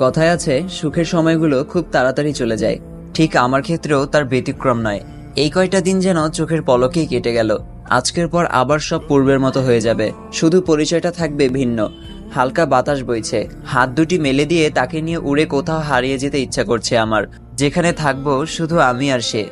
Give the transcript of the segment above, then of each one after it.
কথায় আছে সুখের সময়গুলো খুব তাড়াতাড়ি চলে যায়, ঠিক আমার ক্ষেত্রেও তার ব্যতিক্রম নয়। এই কয়টা দিন যেন চোখের পলকেই কেটে গেল। আজকের পর আবার সব পূর্বের মতো হয়ে যাবে, শুধু পরিচয়টা থাকবে ভিন্ন। হালকা বাতাস বইছে, হাত দুটি মেলে দিয়ে তাকে নিয়ে উড়ে কোথাও হারিয়ে যেতে ইচ্ছা করছে আমার, যেখানে থাকবো শুধু আমি আর সে।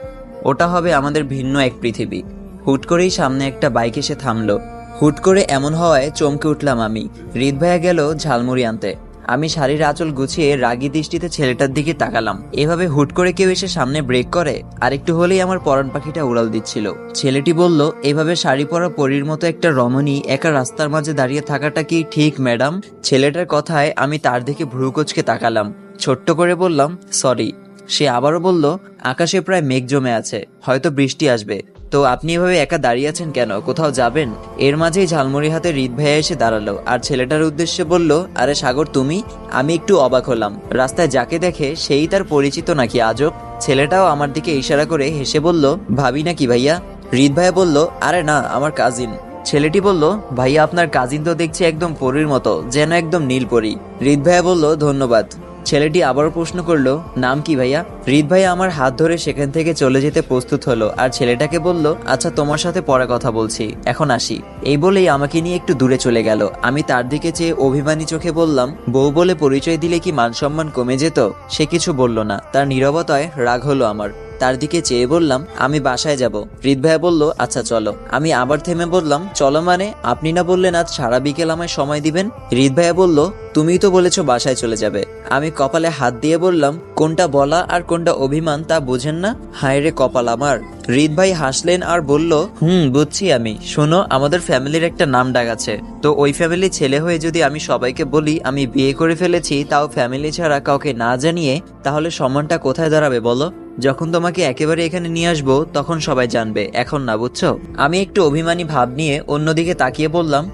ওটা হবে আমাদের ভিন্ন এক পৃথিবী। হুট করেই সামনে একটা বাইক এসে থামলো। হুট করে এমন হওয়ায় চমকে উঠলাম আমি। হৃদ ভাইয়া গেল ঝালমুড়ি আনতে। আমি শাড়ির আঁচল গুছিয়ে রাগী দৃষ্টিতে ছেলেটার দিকে তাকালাম। এভাবে হুট করে কেউ এসে সামনে ব্রেক করে? আর একটু হলেই আমার পরাণ পাখিটা উড়াল দিচ্ছিল। ছেলেটি বলল, এভাবে শাড়ি পরা পরীর মতো একটা রমণী একা রাস্তার মাঝে দাঁড়িয়ে থাকাটা কি ঠিক ম্যাডাম? ছেলেটার কথায় আমি তার দিকে ভ্রু কুঁচকে তাকালাম। ছোট্ট করে বললাম, সরি। সে আবারও বলল, আকাশে প্রায় মেঘ জমে আছে, হয়তো বৃষ্টি আসবে। তো আপনি এভাবে একা দাঁড়িয়ে আছেন কেন? কোথাও যাবেন? এর মাঝেই ঝালমুড়ি হাতে হৃদ ভাইয়া এসে দাঁড়ালো আর ছেলেটার উদ্দেশ্যে বলল, আরে সাগর তুমি? আমি একটু অবাক হলাম। রাস্তায় যাকে দেখে সেই তার পরিচিত নাকি আজব? ছেলেটাও আমার দিকে ইশারা করে হেসে বলল, ভাবি নাকি ভাইয়া? হৃদ ভাইয়া বলল, আরে না, আমার কাজিন। ছেলেটি বলল, ভাইয়া আপনার কাজিন তো দেখছি একদম পরীর মতো, যেন একদম নীল পরী। হৃদ ভাইয়া বলল, ধন্যবাদ। ছেলেটি আবারও প্রশ্ন করলো, নাম কি ভাইয়া? হৃদ ভাইয়া আমার হাত ধরে সেখান থেকে চলে যেতে প্রস্তুত হলো আর ছেলেটাকে বলল, আচ্ছা তোমার সাথে পরে কথা বলছি, এখন আসি। এই বলেই আমাকে নিয়ে একটু দূরে চলে গেল। আমি তার দিকে চেয়ে অভিমানী চোখে বললাম, বউ বলে পরিচয় দিলে কি মান সম্মান কমে যেত? সে কিছু বলল না। তার নীরবতায় রাগ হলো আমার। তার দিকে চেয়ে বললাম, আমি বাসায় যাব। হৃদ ভাইয়া বলল, আচ্ছা চলো। আমি আবার থেমে বললাম, চলো মানে? আপনি না বললেন আজ সারা বিকেল আমায় সময় দিবেন? হৃদ ভাইয়া বলল, তুমিই তো বলেছো বাসায় চলে যাবে। আমি কপালে হাত দিয়ে বললাম, কোনটা বলা আর কোনটা অভিমান তা বুঝেন না? হায় রে কপাল আমার। হৃদ ভাই হাসলেন আর বলল, বুঝছি আমি। শোনো, আমাদের ফ্যামিলির একটা নাম ডাক আছে, তো ওই ফ্যামিলির ছেলে হয়ে যদি আমি সবাইকে বলি আমি বিয়ে করে ফেলেছি, তাও ফ্যামিলি ছাড়া কাউকে না জানিয়ে, তাহলে সম্মানটা কোথায় দাঁড়াবে বলো? যখন তোমাকে একেবারে এখানে নিয়ে আসবো তখন সবাই জানবে, এখন না, বুঝছো? আমি একটু অভিমানী ভাব নিয়ে অন্যদিকে তাকিয়ে বললাম,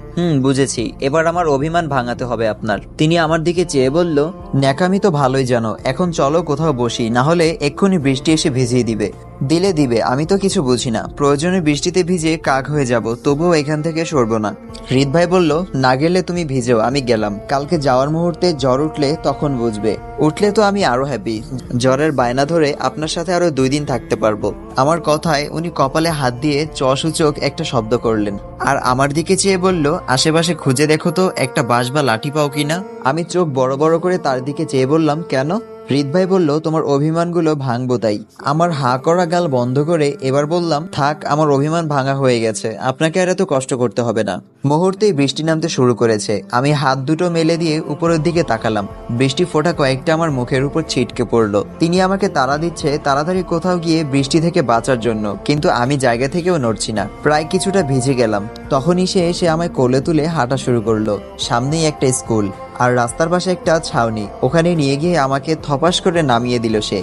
বুঝেছি। এবার আমার অভিমান ভাঙাতে হবে আপনার। তিনি আমার দিকে চেয়ে বলল, ন্যাকামি তো ভালোই জানো, এখন চলো কোথাও বসি, না হলে এক্ষুনি বৃষ্টি এসে ভিজিয়ে দিবে। দিলে দিবে, আমি তো কিছু বুঝি না। প্রয়োজনে বৃষ্টিতে ভিজে কাক হয়ে যাব, তবুও এখান থেকে সরবো না। হৃদ ভাই বলল, না গেলে তুমি ভিজেও, আমি গেলাম। কালকে যাওয়ার মুহূর্তে জ্বর উঠলে তখন বুঝবে। উঠলে তো আমি আরো হ্যাপি। জ্বরের বায়না ধরে আপনার সাথে আরো 2 দিন থাকতে পারবো। আমার কথায় উনি কপালে হাত দিয়ে সূচক একটা শব্দ করলেন আর আমার দিকে চেয়ে বলল, আশেপাশে খুঁজে দেখো তো একটা বাঁশ বা লাঠি পাও কিনা। আমি চোখ বড় বড় করে তার দিকে চেয়ে বললাম, কেন? হৃদ ভাই বলল, তোমার অভিমানগুলো ভাঙবো তাই। আমার হা করা গাল বন্ধ করে এবার বললাম, থাক, আমার অভিমান ভাঙা হয়ে গেছে, আপনাকে আর এত কষ্ট করতে হবে না। মুহূর্তেই বৃষ্টি নামতে শুরু করেছে। আমি হাত দুটো মেলে দিয়ে উপরের দিকে তাকালাম। বৃষ্টি ফোঁটা কয়েকটা আমার মুখের উপর ছিটকে পড়লো। তিনি আমাকে তাড়া দিচ্ছে তাড়াতাড়ি কোথাও গিয়ে বৃষ্টি থেকে বাঁচার জন্য, কিন্তু আমি জায়গা থেকেও নড়ছি না। প্রায় কিছুটা ভিজে গেলাম। তখনই সে এসে আমায় কোলে তুলে হাঁটা শুরু করলো। সামনেই একটা স্কুল আর রাস্তার পাশে একটা ছাউনি, ওখানে নিয়ে গিয়ে আমাকে থপাস করে নামিয়ে দিল সে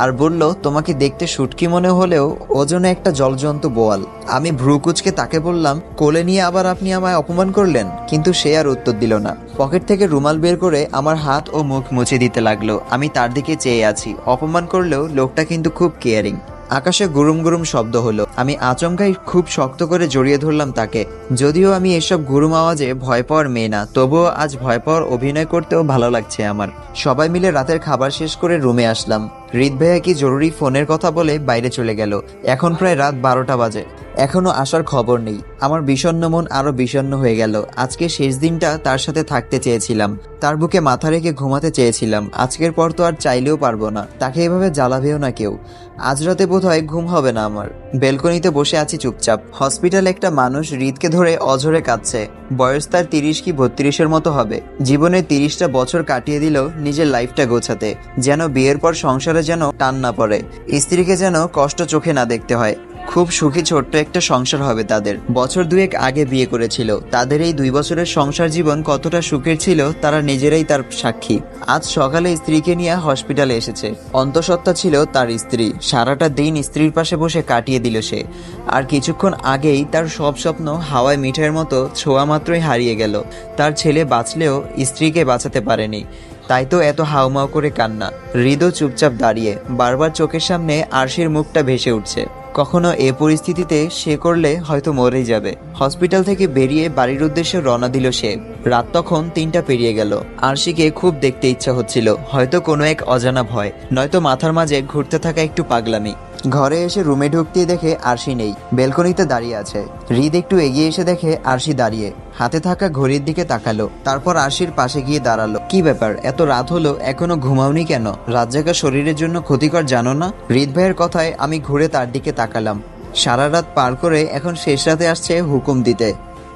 আর বলল, তোমাকে দেখতে শুটকি মনে হলেও ওজনে একটা জলজন্ত বোয়াল। আমি ভ্রু কুচকে তাকে বললাম, কোলে নিয়ে আবার আপনি আমায় অপমান করলেন? কিন্তু সে আর উত্তর দিল না। পকেট থেকে রুমাল বের করে আমার হাত ও মুখ মুছে দিতে লাগলো। আমি তার দিকে চেয়ে আছি। অপমান করলেও লোকটা কিন্তু খুব কেয়ারিং। আকাশে গুরুম গুরুম শব্দ হলো। আমি আচমকাই খুব শক্ত করে জড়িয়ে ধরলাম তাকে। যদিও আমি এসব গুরুম আওয়াজে ভয় পাওয়ার মেয়ে না, তবুও আজ ভয় পাওয়ার অভিনয় করতেও ভালো লাগছে আমার। সবাই মিলে রাতের খাবার শেষ করে রুমে আসলাম। হৃদ ভাইয়া কি জরুরি ফোনের কথা বলে বাইরে চলে গেল। এখন প্রায় রাত 12টা বাজে, এখনো আসার খবর নেই। আমার বিষণ্ণ মন আরো বিষণ্ণ হয়ে গেল। আজকে শেষ দিনটা তার সাথে থাকতে চেয়েছিলাম, তার বুকে মাথা রেখে ঘুমাতে চেয়েছিলাম। আজকের পর তো আর চাইলেও পারবো না। তাকে এভাবে জ্বালাবেও না কেউ। আজ রাতে বোধহয় ঘুম হবে না আমার। বেলকনিতে বসে আছি চুপচাপ। হসপিটালে একটা মানুষ হৃদকে ধরে অঝরে কাঁদছে। বয়স তার 30 কি 32-এর মতো হবে। জীবনের 30টা বছর কাটিয়ে দিল নিজের লাইফটা গোছাতে, যেন বিয়ের পর সংসারে যেন টান না পড়ে, স্ত্রীকে যেন কষ্ট চোখে না দেখতে হয়। খুব সুখী ছোট্ট একটা সংসার হবে তাদের। বছর 2 আগে বিয়ে করেছিল। তাদের এই 2 বছরের সংসার জীবন কতটা সুখের ছিল তারা নিজেরাই তার সাক্ষী। আজ সকালে স্ত্রীকে নিয়ে হসপিটালে এসেছে। অন্তঃসত্ত্বা ছিল তার স্ত্রী। সারাটা দিন স্ত্রীর পাশে বসে কাটিয়ে দিল সে। আর কিছুক্ষণ আগেই তার সব স্বপ্ন হাওয়ায় মিঠাইয়ের মতো ছোঁয়া মাত্রই হারিয়ে গেল। তার ছেলে বাঁচলেও স্ত্রীকে বাঁচাতে পারেনি, তাই তো এত হাউমাউ করে কান্না। হৃদও চুপচাপ দাঁড়িয়ে। বারবার চোখের সামনে আরশির মুখটা ভেসে উঠছে। কখনো এ পরিস্থিতিতে সে করলে হয়তো মরেই যাবে। হসপিটাল থেকে বেরিয়ে বাড়ির উদ্দেশ্যে রওনা দিল সে। রাত তখন 3টা পেরিয়ে গেল। আরশিকে খুব দেখতে ইচ্ছা হচ্ছিল, হয়তো কোনো এক অজানা ভয়, নয়তো মাথার মাঝে ঘুরতে থাকা একটু পাগলামি। ঘরে এসে রুমে ঢুকতেই দেখে আরশি নেই, বেলকনিতে দাঁড়িয়ে আছে। হৃদ একটু এগিয়ে এসে দেখে আরশি দাঁড়িয়ে, হাতে থাকা ঘড়ির দিকে তাকালো, তারপর আরশির পাশে গিয়ে দাঁড়ালো। কি ব্যাপার, এত রাত হলো এখনো ঘুমাওনি কেন? রাত জাগা শরীরের জন্য ক্ষতিকর জানো না? হৃদ ভাইয়ের কথায় আমি ঘুরে তার দিকে তাকালাম। সারা রাত পার করে এখন শেষ রাতে আসছে হুকুম দিতে।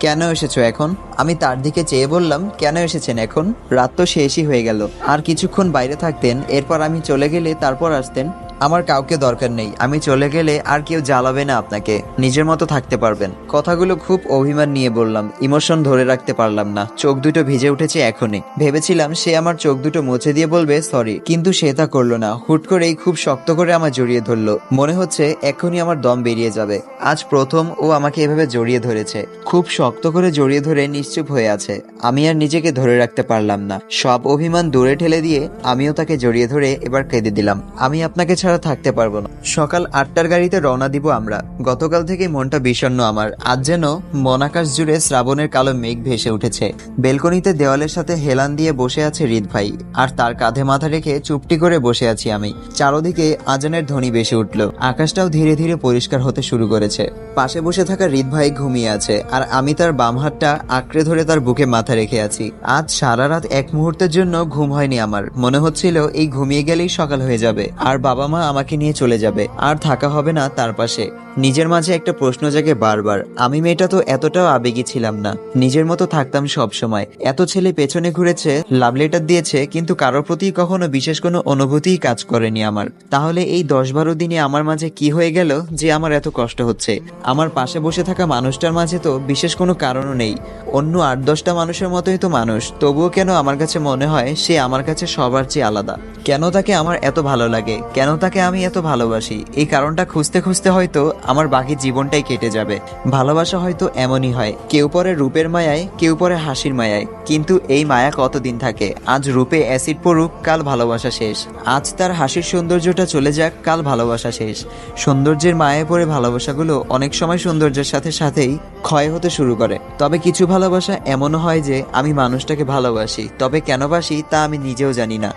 কেন এসেছো এখন? আমি তার দিকে চেয়ে বললাম, কেন এসেছেন এখন? রাত তো শেষই হয়ে গেল, আর কিছুক্ষণ বাইরে থাকতেন, এরপর আমি চলে গেলে তারপর আসতেন। আমার কাউকে দরকার নেই, আমি চলে গেলে আর কেউ জ্বালাবে না আপনাকে, নিজের মতো থাকতে পারবেন। কথাগুলো খুব অভিমান নিয়ে বললাম, ইমোশন ধরে রাখতে পারলাম না, চোখ দুটো ভিজে উঠেছে এখনই। ভেবেছিলাম সে আমার চোখ দুটো মুছে দিয়ে বলবে সরি, কিন্তু সে তা করলো না। হুট করেই খুব শক্ত করে আমার জড়িয়ে ধরলো, মনে হচ্ছে এখনই আমার দম বেরিয়ে যাবে। আজ প্রথম ও আমাকে এভাবে জড়িয়ে ধরেছে, খুব শক্ত করে জড়িয়ে ধরে নিশ্চুপ হয়ে আছে। আমি আর নিজেকে ধরে রাখতে পারলাম না, সব অভিমান দূরে ঠেলে দিয়ে আমিও তাকে জড়িয়ে ধরে এবার কেঁদে দিলাম। আমি আপনাকে ছাড়া থাকতে পারবো না। সকাল 8টার গাড়িতে রওনা দিব আমরা। গতকাল থেকে মনটা বিষণ্ণ আমার, আজ যেন মনাকাশ জুড়ে শ্রাবণের কালো মেঘ ভেসে উঠেছে। বেলকনিতে দেওয়ালের সাথে হেলান দিয়ে বসে আছে হৃদ ভাই, আর তার কাঁধে মাথা রেখে চুপটি করে বসে আছি আমি। চারদিকে আজানের ধ্বনি ভেসে উঠল, আকাশটাও ধীরে ধীরে পরিষ্কার হতে শুরু করেছে। পাশে বসে থাকা হৃদ ভাই ঘুমিয়ে আছে, আর আমি তার বাম হাতটা আঁকড়ে ধরে তার বুকে মাথা রেখে আছি। আজ সারা রাত এক মুহূর্তের জন্য ঘুম হয়নি আমার, মনে হচ্ছিল এই ঘুমিয়ে গেলেই সকাল হয়ে যাবে, আর বাবা মা আমাকে নিয়ে চলে যাবে, আর থাকা হবে না তার পাশে। নিজের মাঝে একটা প্রশ্ন জাগে বারবার, আমি মেয়েটা তো এতটাও আবেগী ছিলাম না, নিজের মতো থাকতাম সব সময়। এত ছেলে পেছনে ঘুরেছে, লাভ লেটার দিয়েছে, কিন্তু কারোর প্রতি কখনো বিশেষ কোনো অনুভূতিই কাজ করেনি আমার। তাহলে এই 10-12 দিনে আমার মাঝে কি হয়ে গেল যে আমার এত কষ্ট হচ্ছে? আমার পাশে বসে থাকা মানুষটার মাঝে তো বিশেষ কোনো কারণও নেই, অন্য 8-10টা মানুষের মতোই তো মানুষ, তবুও কেন আমার কাছে মনে হয় সে আমার কাছে সবার চেয়ে আলাদা? কেন তাকে আমার এত ভালো লাগে, কেন তাকে আমি এত ভালোবাসি? এই কারণটা খুঁজতে খুঁজতে হয়তো আমার বাকি জীবনটাই কেটে যাবে। ভালোবাসা হয়তো এমনই হয়, কেউ পরে রূপের মায়ায়, কেউ পরে হাসির মায়ায়, কিন্তু এই মায়া কতদিন থাকে? আজ রূপে অ্যাসিড পড়ুক, কাল ভালোবাসা শেষ। আজ তার হাসির সৌন্দর্যটা চলে যাক, কাল ভালোবাসা শেষ। সৌন্দর্যের মায়ায় পড়ে ভালোবাসাগুলো অনেক সময় সৌন্দর্যের সাথে সাথেই ক্ষয় হতে শুরু করে। তবে কিছু ভালোবাসা এমনও হয় যে আমি মানুষটাকে ভালোবাসি, তবে কেন বাসি তা আমি নিজেও জানি না।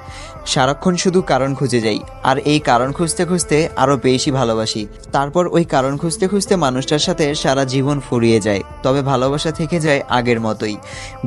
সারাক্ষণ শুধু কারণ খুঁজে যাই, আর এই কারণ খুঁজতে খুঁজতে আরো বেশি ভালোবাসি। তারপর ওই কারণ খুঁজতে খুঁজতে মানুষটার সাথে সারা জীবন ফুরিয়ে যায়, তবে ভালোবাসা থেকে যায় আগের মতোই।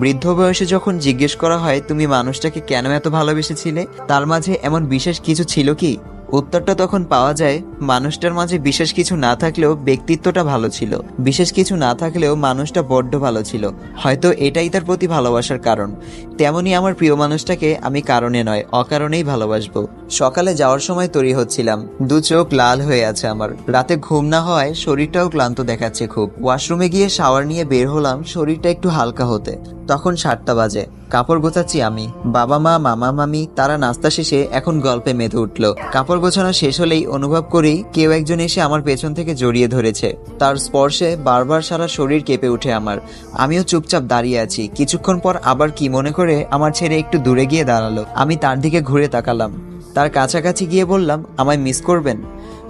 বৃদ্ধ বয়সে যখন জিজ্ঞেস করা হয় তুমি মানুষটাকে কেন এত ভালোবেসেছিলে, তার মাঝে এমন বিশেষ কিছু ছিল কি? উত্তরটা তখন পাওয়া যায়, মানুষটার মাঝে বিশেষ কিছু না থাকলেও ব্যক্তিত্বটা ভালো ছিল, বিশেষ কিছু না থাকলেও মানুষটা বড্ড ভালো ছিল। হয়তো এটাই তার প্রতি ভালোবাসার কারণ। তেমনি আমার প্রিয় মানুষটাকে আমি কারণে নয় অকারণেই ভালোবাসবো। সকালে যাওয়ার সময় তৈরি হচ্ছিলাম, দু চোখ লাল হয়ে আছে আমার, রাতে ঘুম না হওয়ায় শরীরটাও ক্লান্ত দেখাচ্ছে খুব। ওয়াশরুমে গিয়ে শাওয়ার নিয়ে বের হলাম শরীরটা একটু হালকা হতে। তখন 7টা বাজে, কাপড় গোছাচ্ছি আমি। বাবা মা, মামা মামি তারা নাস্তা শেষে এখন গল্পে মেতে উঠলো। কাপড় গোছানো শেষ হলেই অনুভব করি কেউ একজন এসে আমার পেছন থেকে জড়িয়ে ধরেছে। তার স্পর্শে বারবার সারা শরীর কেঁপে উঠে আমার। আমিও চুপচাপ দাঁড়িয়ে আছি। কিছুক্ষণ পর আবার কি মনে করে আমার ছেড়ে একটু দূরে গিয়ে দাঁড়ালো। আমি তার দিকে ঘুরে তাকালাম, তার কাছাকাছি গিয়ে বললাম আমায় মিস করবেন?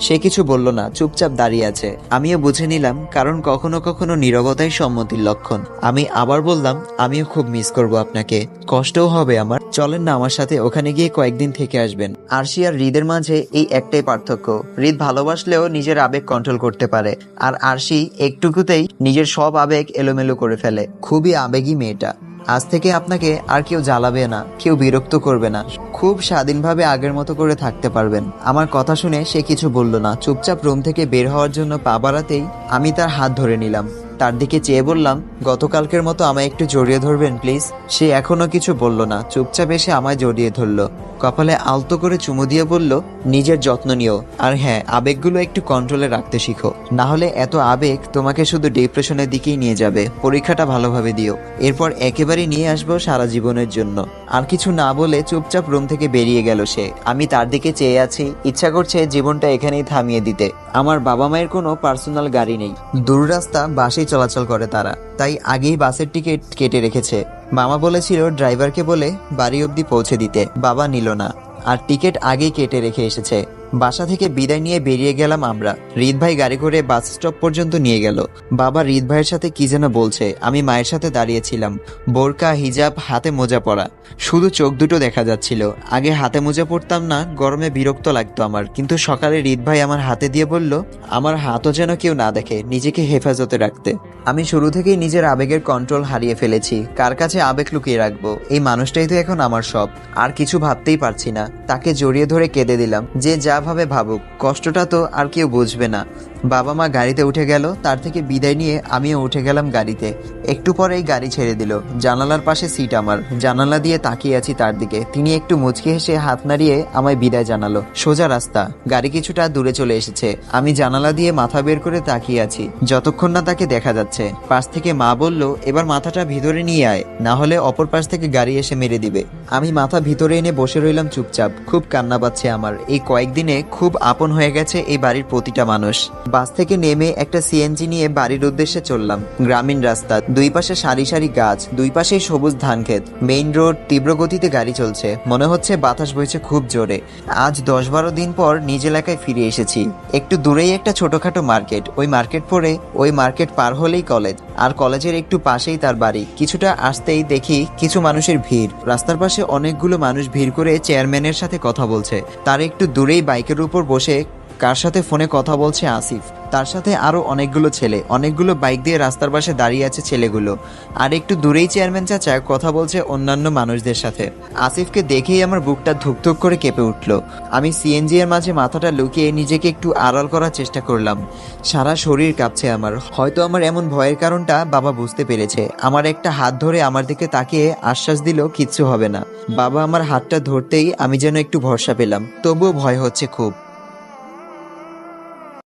সে কিছু বলল না, চুপচাপ দাঁড়িয়ে আছে। আমিও বুঝে নিলাম, কারণ কখনো কখনো নীরবতাই সম্মতির লক্ষণ। আমি আবার বললাম আমিও খুব মিস করব আপনাকে, কষ্টও হবে আমার, চলেন না আমার সাথে ওখানে গিয়ে কয়েকদিন থেকে আসবেন। আরশি আর হৃদের মাঝে এই একটাই পার্থক্য, হৃদ ভালোবাসলেও নিজের আবেগ কন্ট্রোল করতে পারে, আর আরশি একটুকুতেই নিজের সব আবেগ এলোমেলো করে ফেলে। খুবই আবেগী মেয়েটা। আজ থেকে আপনাকে আর কেউ জ্বালাবে না, কেউ বিরক্ত করবে না, খুব স্বাধীনভাবে আগের মতো করে থাকতে পারবেন। আমার কথা শুনে সে কিছু বলল না, চুপচাপ রুম থেকে বের হওয়ার জন্য পা বাড়াতেই আমি তার হাত ধরে নিলাম। তার দিকে চেয়ে বললাম গতকালকের মতো আমায় একটু জড়িয়ে ধরবেন প্লিজ। সে এখনো কিছু বলল না, চুপচাপ এসে আমায় জড়িয়ে ধরলো, কপালে আলতো করে চুমু দিয়ে বলল নিজের যত্ন নিও, আর হ্যাঁ আবেগগুলো একটু কন্ট্রোলে রাখতে শিখো, না হলে এত আবেগ তোমাকে শুধু ডিপ্রেশনের দিকেই নিয়ে যাবে। পরীক্ষাটা ভালোভাবে দিও, এরপর একেবারে নিয়ে আসবো সারা জীবনের জন্য। আর কিছু না বলে চুপচাপ রুম থেকে বেরিয়ে গেল সে। আমি তার দিকে চেয়ে আছি, ইচ্ছা করছে জীবনটা এখানেই থামিয়ে দিতে। আমার বাবা মায়ের কোনো পার্সোনাল গাড়ি নেই, দূর রাস্তা বাসেই চলাচল করে তারা, তাই আগেই বাসের টিকিট কেটে রেখেছে। মামা বলেছিল ড্রাইভারকে বলে বাড়ি অবধি পৌঁছে দিতে, বাবা নিল না, আর টিকিট আগেই কেটে রেখে এসেছে। বাসা থেকে বিদায় নিয়ে বেরিয়ে গেলাম আমরা। রিদ ভাই গাড়ি করে বাস স্টপ পর্যন্ত নিয়ে গেল। বাবা রিদ ভাইয়ের সাথে কি যেন বলছে। আমি মায়ের সাথে দাঁড়িয়েছিলাম, বোরকা হিজাব, হাতে মোজা পরা, শুধু চোখ দুটো দেখা যাচ্ছিল। আগে হাতে মোজা পরতাম না, গরমে বিরক্ত লাগতো আমার, কিন্তু সকালে রিদ ভাই আমার হাতে দিয়ে বলল আমার হাতও যেন কেউ না দেখে, নিজেকে হেফাজতে রাখতে। আমি শুরু থেকেই নিজের আবেগের কন্ট্রোল হারিয়ে ফেলেছি। কার কাছে আবেগ লুকিয়ে রাখবো? এই মানুষটাই তো এখন আমার সব। আর কিছু ভাবতেই পারছি না। তাকে জড়িয়ে ধরে কেঁদে দিলাম। যে যা ভাবে ভাবুক, কষ্টটা তো আর কেউ বুঝবে না। বাবা মা গাড়িতে উঠে গেল, তার থেকে বিদায় নিয়ে আমিও উঠে গেলাম গাড়িতে। একটু পরেই গাড়ি ছেড়ে দিল। জানালার পাশে সিট আমার, জানালা দিয়ে তাকিয়ে আছি তার দিকে। তিনি একটু মুচকি হেসে হাত নাড়িয়ে আমায় বিদায় জানালো। সোজা রাস্তা, গাড়ি কিছুটা দূরে চলে এসেছে। আমি জানালা দিয়ে মাথা বের করে তাকিয়ে আছি, যতক্ষণ না তাকে দেখা যাচ্ছে। পাশ থেকে মা বলল এবার মাথাটা ভিতরে নিয়ে আয়, না হলে অপর পাশ থেকে গাড়ি এসে মেরে দিবে। আমি মাথা ভিতরে এনে বসে রইলাম চুপচাপ। খুব কান্না পাচ্ছে আমার। এই কয়েকদিনে খুব আপন হয়ে গেছে এই বাড়ির প্রতিটা মানুষ। বাস থেকে নেমে একটা সিএনজি নিয়ে বাড়ির উদ্দেশ্যে চললাম। গ্রামীণ রাস্তা, দুই পাশে সারি সারি গাছ, দুই পাশেই সবুজ ধান ক্ষেত, মেইন রোড, তীব্র গতিতে গাড়ি চলছে। মনে হচ্ছে বাতাস বইছে খুব জোরে। আজ 10-12 দিন পর নিজ এলাকায় ফিরে এসেছি। একটু দূরেই একটা ছোটখাটো মার্কেট। ওই মার্কেট পার হলেই কলেজ, আর কলেজের একটু পাশেই তার বাড়ি। কিছুটা আসতেই দেখি কিছু মানুষের ভিড়। রাস্তার পাশে অনেকগুলো মানুষ ভিড় করে চেয়ারম্যানের সাথে কথা বলছে। তার একটু দূরেই বাইকের উপর বসে কার সাথে ফোনে কথা বলছে আসিফ। তার সাথে আরো অনেকগুলো ছেলে, অনেকগুলো বাইক দিয়ে রাস্তার পাশে দাঁড়িয়ে আছে ছেলেগুলো। আর একটু দূরেই চেয়ারম্যান চাচা কথা বলছে অন্যান্য মানুষদের সাথে। আসিফকে দেখেই আমার বুকটা ধুকধুক করে কেঁপে উঠল। আমি সিএনজি এর মাঝে মাথাটা লুকিয়ে নিজেকে একটু আড়াল করার চেষ্টা করলাম। সারা শরীর কাঁপছে আমার। হয়তো আমার এমন ভয়ের কারণটা বাবা বুঝতে পেরেছে। আমার একটা হাত ধরে আমার দিকে তাকিয়ে আশ্বাস দিল কিচ্ছু হবে না। বাবা আমার হাতটা ধরতেই আমি যেন একটু ভরসা পেলাম, তবুও ভয় হচ্ছে খুব।